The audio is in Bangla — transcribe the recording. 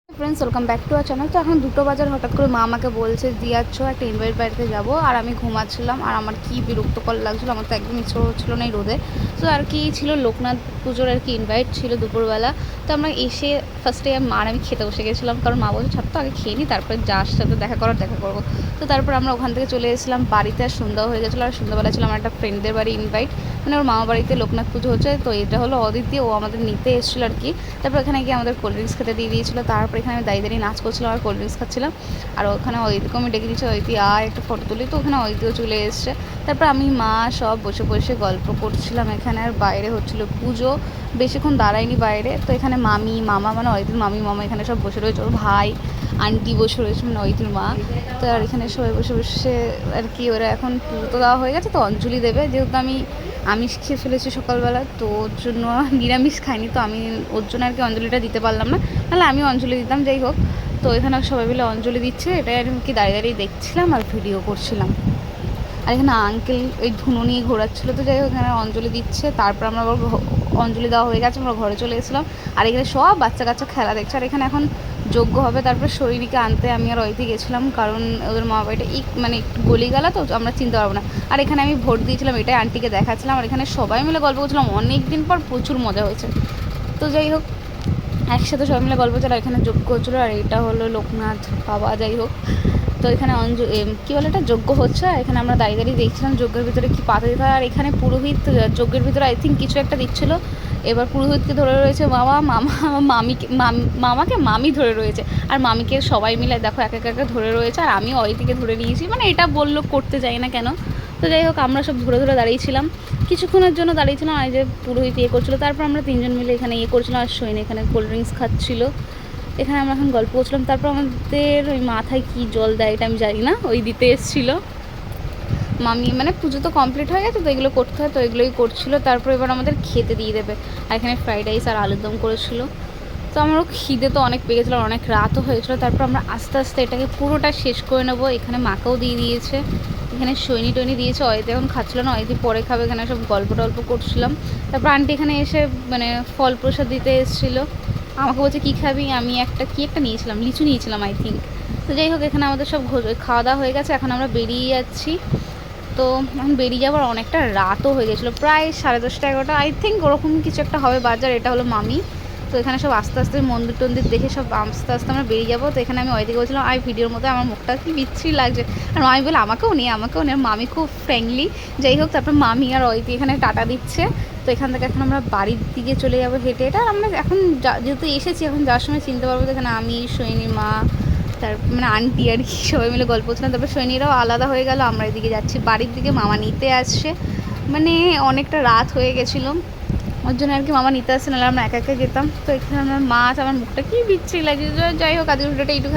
Friends, welcome back to our channel. তো এখন 2টো বাজার হঠাৎ করে মা আমাকে বলছে দিয়াচ্ছ একটা ইনভাইট বাড়িতে যাবো, আর আমি ঘুমাচ্ছিলাম আর আমার কি বিরক্তকর লাগছিলো, আমার তো একদম ইচ্ছে হচ্ছিলো না এই রোদে। তো আর কি ছিল, লোকনাথ পুজোর আর কি ইনভাইট ছিল দুপুরবেলা। তো আমরা এসে ফার্স্টে মা আর আমি খেতে বসে গেছিলাম, কারণ মা বলছে ছাড় তো আগে খেয়ে নিই, তারপরে যার সাথে দেখা করবো। তো তারপর আমরা ওখান থেকে চলে এসেছিলাম বাড়িতে, আর সন্ধ্যা হয়ে গেছিলো। আর সন্ধ্যাবেলা ছিল আমার একটা ফ্রেন্ডদের বাড়ি ইনভাইট, মানে ওর মামা বাড়িতে লোকনাথ পুজো হচ্ছে। তো এটা হলো অদিতি, ও আমাদের নিতে এসেছিলো আর কি। তারপর এখানে গিয়ে আমাদের কোল্ড ড্রিঙ্কস খেতে দিয়ে দিয়েছিলো। তারপর এখানে আমি দাঁড়িয়ে নাচ করছিলাম আর কোল্ড ড্রিঙ্কস খাচ্ছিলাম। আর ওখানে অদিতিকেও আমি ডেকে দিয়েছি, অদিতি আর একটা ফটো তুলি। তো ওখানে অদিতিও চলে এসছে। তারপর আমি মা সব বসে বসে গল্প করছিলাম এখানে। আর বাইরে হচ্ছিলো পুজো, বেশিক্ষণ দাঁড়ায়নি বাইরে। তো এখানে মামি মামা, মানে অদিতির মামি মামা এখানে সব বসে রয়েছে, ওর ভাই আন্টি বসে রয়েছে, মানে অদিতির মা। তো আর এখানে সবাই বসে বসে আর কি, ওরা এখন পুজো তো দেওয়া হয়ে গেছে, তো অঞ্জলি দেবে। যেহেতু আমি আমিষ খেয়ে ফেলেছি সকালবেলা, তো ওর জন্য নিরামিষ খাইনি, তো আমি ওর জন্য আর কি অঞ্জলিটা দিতে পারলাম না, নাহলে আমি অঞ্জলি দিতাম। যাই হোক, তো এখানে সবাই মিলে অঞ্জলি দিচ্ছে, এটাই আর কি দাঁড়িয়ে দাঁড়িয়ে দেখছিলাম আর ভিডিও করছিলাম। আর এখানে আঙ্কেল ওই ধুনো নিয়ে ঘোরাচ্ছিলো। তো যাই হোক, এখানে অঞ্জলি দিচ্ছে। তারপর আমরা আবার অঞ্জলি দেওয়া হয়ে গেছে, আমরা ঘরে চলে এসেছিলাম। আর এখানে সব বাচ্চা কাচ্চা খেলা দেখছে। আর এখানে এখন যজ্ঞ হবে। তারপরে শরীরীকে আনতে আমি আর অইতে গেছিলাম, কারণ ওদের মা বাড়িটা মানে একটু গলি গেলা, তো আমরা চিনতে পারবো না। আর এখানে আমি ভোট দিয়েছিলাম, এটাই আন্টিকে দেখাচ্ছিলাম। আর এখানে সবাই মিলে গল্প করছিলাম, অনেক দিন পর প্রচুর মজা হয়েছে। তো যাই হোক, একসাথে সবাই মিলে গল্প চলে। এখানে যজ্ঞ হচ্ছিলো, আর এটা হলো লোকনাথ বাবা। যাই হোক, তো এখানে কী বলে এটা, যজ্ঞ হচ্ছে। আর এখানে আমরা দাঁড়িয়ে দাঁড়িয়ে দেখছিলাম যজ্ঞের ভিতরে কী পাতা দিতে হয়। আর এখানে পুরোহিত যজ্ঞের ভিতরে আই থিঙ্ক কিছু একটা দিচ্ছিলো। এবার পুরোহিতকে ধরে রয়েছে বাবা, মামাকে মামি ধরে রয়েছে। আর মামিকে সবাই মিলে দেখো এক এক ধরে রয়েছে। আর আমি অদিতিকে ধরে নিয়েছি, মানে এটা বললো করতে যাই না কেন। তো যাই হোক, আমরা সব ধরে ধরে দাঁড়িয়েছিলাম, কিছুক্ষণের জন্য দাঁড়িয়েছিলাম। আর যে পুরোহিত করছিলো, তারপর আমরা তিনজন মিলে এখানে করছিলাম। আর সৈন্য এখানে কোল্ড ড্রিঙ্কস খাচ্ছিলো। এখানে আমরা এখন গল্প করছিলাম। তারপর আমাদের ওই মাথায় কি জল দেয় এটা আমি জানি না, ওই দিতে এসেছিলো মামি। মানে পুজো তো কমপ্লিট হয়ে গেছে, তো এগুলো করতে হয়, তো এগুলোই করছিলো। তারপর এবার আমাদের খেতে দিয়ে দেবে। আর এখানে ফ্রাইড রাইস আর আলুর দম করেছিলো। তো আমারও খিদে তো অনেক পেয়ে গেছিলো, অনেক রাতও হয়েছিলো। তারপর আমরা আস্তে আস্তে এটাকে পুরোটা শেষ করে নেবো। এখানে মাকেও দিয়ে দিয়েছে, এখানে সৈনি টৈনি দিয়েছে। অয়তে এখন খাচ্ছিলো না, অয়তে পরে খাবে। এখানে সব গল্প টল্প করছিলাম। তারপর আন্টি এখানে এসে মানে ফল প্রসাদ দিতে এসেছিলো। আমাকে বলছে কী খাবি, আমি কি একটা নিয়েছিলাম, লিচু নিয়েছিলাম আই থিঙ্ক। তো যাই হোক, এখানে আমাদের সব খাওয়া দাওয়া হয়ে গেছে, এখন আমরা বেরিয়ে যাচ্ছি। তো এখন বেরিয়ে যাওয়ার অনেকটা রাতও হয়ে গেছিলো, প্রায় 10:30 11টা আই থিঙ্ক, ওরকম কিছু একটা হবে বাজার। এটা হলো মামি। তো এখানে সব আস্তে আস্তে মন্দির টন্দির দেখে সব আস্তে আস্তে আমরা বেরিয়ে যাবো। তো এখানে আমি ওইদিকে বলছিলাম আর ভিডিওর মধ্যে আমার মুখটা কি বিচ্ছিরি লাগছে। আর মামি বলে আমাকেও নিয়ে। আর মামি খুব ফ্রেন্ডলি। যাই হোক, তারপর মামি আর ওইদি এখানে টাটা দিচ্ছে। তো এখান থেকে এখন আমরা বাড়ির দিকে চলে যাবো হেঁটে হেঁটে। আর আমরা এখন যেহেতু এসেছি, এখন যাওয়ার সময় চিনতে পারবো। তো এখানে আমি, সৈনির মা, তার মানে আন্টি আর কি, সবাই মিলে গল্প করছিলাম। তারপর সৈনিরাও আলাদা হয়ে গেল, আমরা এদিকে যাচ্ছি বাড়ির দিকে। মামা নিতে আসছে, মানে অনেকটা রাত হয়ে গেছিলো, ওর জন্য আর কি মামা নিতে আসছে, নাহলে আমরা একা একা যেতাম। তো এখানে আমার মাছ, আমার মুখটা কি বিচ্ছিরি লাগছে। যাই হোক, আজকের ভিডিওটা এইটুকু।